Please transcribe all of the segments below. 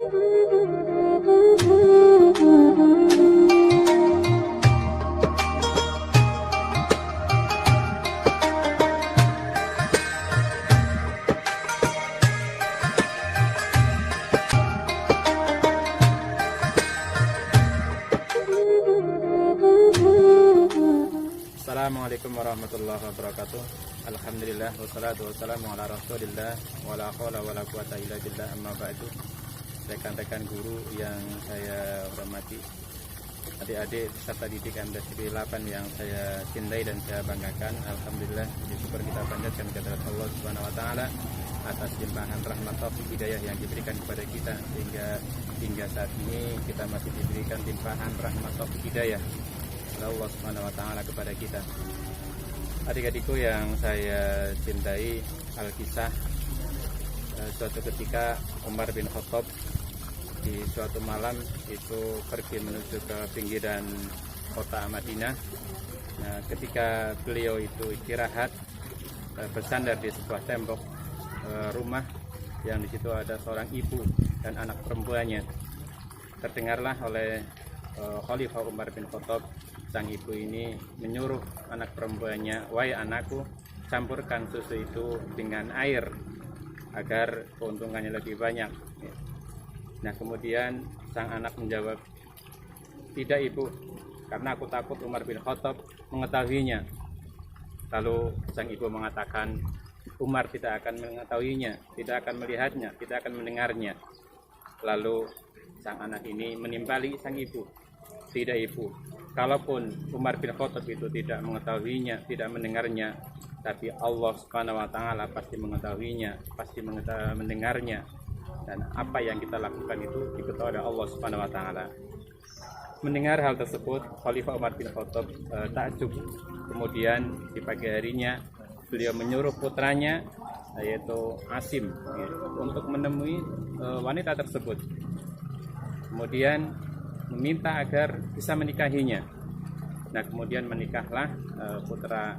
Assalamualaikum warahmatullahi wabarakatuh. Alhamdulillah wassalatu wassalamu ala rasulillah wala haula wala quwata illa billah, amma ba'du. Rekan-rekan guru yang saya hormati, adik-adik peserta didik MTS 8 yang saya cintai dan saya banggakan, alhamdulillah syukur kita panjatkan kehadirat Allah Subhanahu wa taala atas limpahan rahmat taufik hidayah yang diberikan kepada kita, sehingga hingga saat ini kita masih diberikan limpahan rahmat taufik hidayah Allah Subhanahu wa taala kepada kita. Adik-adikku yang saya cintai, Alkisah suatu ketika Umar bin Khattab di suatu malam itu pergi menuju ke pinggiran kota Madinah. Nah, ketika beliau itu istirahat, bersandar di sebuah tembok rumah yang di situ ada seorang ibu dan anak perempuannya. Terdengarlah oleh Khalifah Umar bin Khattab, sang ibu ini menyuruh anak perempuannya, "Wahai anakku, campurkan susu itu dengan air agar keuntungannya lebih banyak." Nah, kemudian sang anak menjawab, "Tidak ibu, karena aku takut Umar bin Khattab mengetahuinya." Lalu sang ibu mengatakan, "Umar tidak akan mengetahuinya, tidak akan melihatnya, tidak akan mendengarnya." Lalu sang anak ini menimpali sang ibu, "Tidak ibu, kalaupun Umar bin Khattab itu tidak mengetahuinya, tidak mendengarnya, tapi Allah Subhanahu wa taala pasti mengetahuinya, pasti mendengarnya, dan apa yang kita lakukan itu diketahui oleh Allah Subhanahu wa taala." Mendengar hal tersebut, Khalifah Umar bin Khattab takjub. Kemudian di pagi harinya beliau menyuruh putranya, yaitu Asim, untuk menemui wanita tersebut. Kemudian meminta agar bisa menikahinya. Nah, kemudian menikahlah putra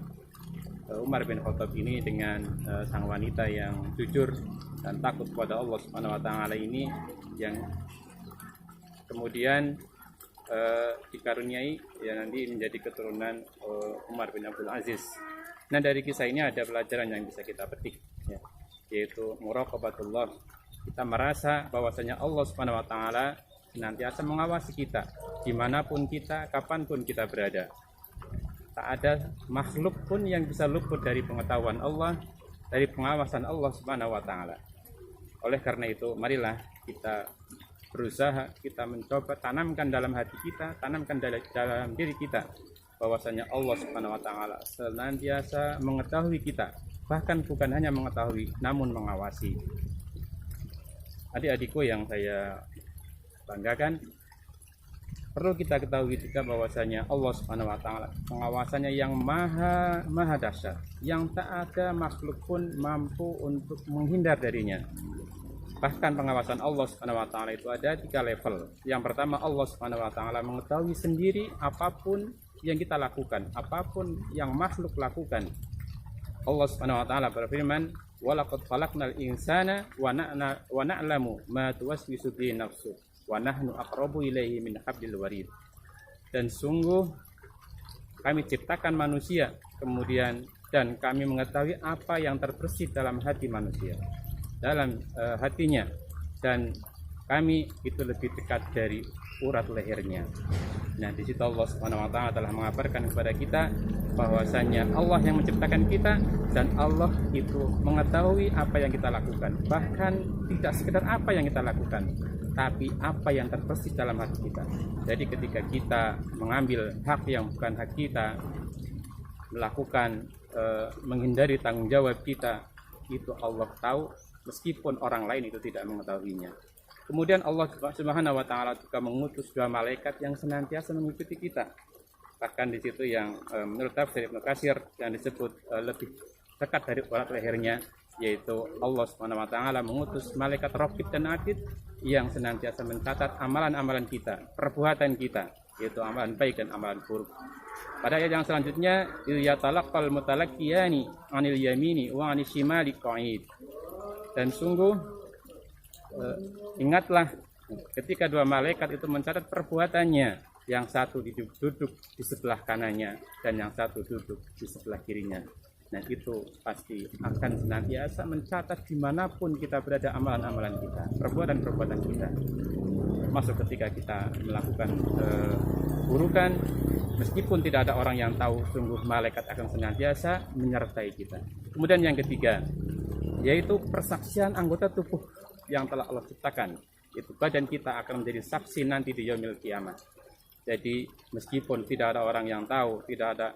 Umar bin Khattab ini dengan sang wanita yang jujur dan takut kepada Allah Subhanahu wa taala ini, yang kemudian dikaruniai ya nanti menjadi keturunan Umar bin Abdul Aziz. Nah, dari kisah ini ada pelajaran yang bisa kita petik, ya, yaitu muraqabatullah. Kita merasa bahwasanya Allah Subhanahu wa taala senantiasa mengawasi kita dimanapun kita, kapanpun kita berada. Tak ada makhluk pun yang bisa luput dari pengetahuan Allah, dari pengawasan Allah Subhanahu wa taala. Oleh karena itu, marilah kita berusaha, kita mencoba tanamkan dalam hati kita, tanamkan dalam diri kita bahwasanya Allah Subhanahu wa taala senantiasa mengetahui kita, bahkan bukan hanya mengetahui namun mengawasi. Adik-adikku yang saya banggakan, perlu kita ketahui juga bahwasanya Allah Subhanahu wa taala pengawasannya yang maha dahsyat, yang tak ada makhluk pun mampu untuk menghindar darinya. Bahkan pengawasan Allah Subhanahu wa taala itu ada 3 level. Yang pertama, Allah Subhanahu wa taala mengetahui sendiri apapun yang kita lakukan, apapun yang makhluk lakukan. Allah Subhanahu wa taala berfirman, "Walaqad khalaqnal insana wa na'lamu ma tuwaswisu bihi nafsuhu wa nahnu aqrabu ilaihi min hablil warid." Dan sungguh kami ciptakan manusia, kemudian dan kami mengetahui apa yang terbersit dalam hati manusia, dalam hatinya, dan kami itu lebih dekat dari urat lehernya. Nah, di situ Allah Subhanahu wa taala telah mengabarkan kepada kita bahwasanya Allah yang menciptakan kita, dan Allah itu mengetahui apa yang kita lakukan. Bahkan tidak sekedar apa yang kita lakukan, tapi apa yang terbersit dalam hati kita. Jadi ketika kita mengambil hak yang bukan hak kita, melakukan menghindari tanggung jawab kita, itu Allah tahu, meskipun orang lain itu tidak mengetahuinya. Kemudian Allah Subhanahu wa taala juga mengutus 2 malaikat yang senantiasa mengikuti kita. Bahkan di situ yang menurut tafsir Ibnu Katsir yang disebut lebih dekat dari urat lehernya, yaitu Allah Subhanahu wa taala mengutus malaikat Raqib dan Atid yang senantiasa mencatat amalan-amalan kita, perbuatan kita, yaitu amalan baik dan amalan buruk. Pada ayat yang selanjutnya, yatalaqqal mutalaqqiyani 'anil yamini wa 'anil shimali qa'id. Dan sungguh ingatlah Ketika dua malaikat itu mencatat perbuatannya, yang satu duduk di sebelah kanannya dan yang satu duduk di sebelah kirinya. Nah, itu pasti akan senantiasa mencatat dimanapun kita berada amalan-amalan kita, perbuatan-perbuatan kita. Masuk ketika kita melakukan keburukan, meskipun tidak ada orang yang tahu, sungguh malaikat akan senantiasa menyertai kita. Kemudian yang ketiga, yaitu persaksian anggota tubuh yang telah Allah ciptakan. Itu badan kita akan menjadi saksi nanti di yaumil kiamah. Jadi meskipun tidak ada orang yang tahu, tidak ada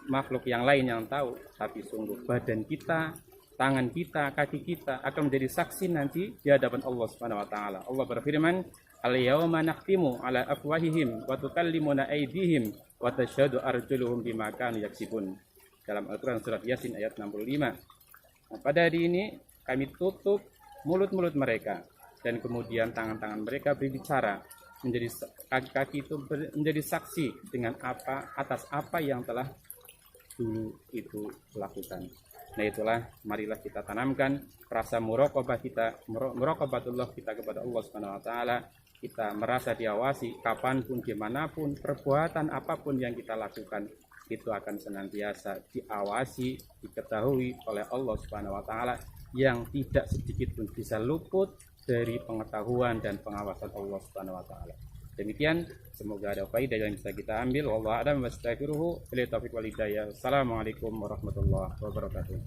makhluk yang lain yang tahu, tapi sungguh badan kita, tangan kita, kaki kita akan menjadi saksi nanti di hadapan Allah Subhanahu wa taala. Allah berfirman, "Al-yauma nakhtimu ala afwahihim wa tukallimuna aydihim wa tashhadu arjuluhum bima kanu yaksibun." Dalam Al-Qur'an surat Yasin ayat 65. Nah, pada hari ini kami tutup mulut-mulut mereka dan kemudian tangan-tangan mereka berbicara, menjadi kaki-kaki itu menjadi saksi dengan atas apa yang telah dulu itu lakukan. Nah, itulah marilah kita tanamkan rasa muraqabah kita, muraqabatullah kita kepada Allah Subhanahu wa taala. Kita merasa diawasi kapanpun, dimanapun, perbuatan apapun yang kita lakukan itu akan senantiasa diawasi, diketahui oleh Allah Subhanahu wa taala, yang tidak sedikit pun bisa luput dari pengetahuan dan pengawasan Allah Subhanahu wa taala. Demikian, semoga ada faedah yang bisa kita ambil. Wallahu a'lam wastaghfiruhu billahi taufiq wal hidayah. Assalamualaikum warahmatullahi wabarakatuh.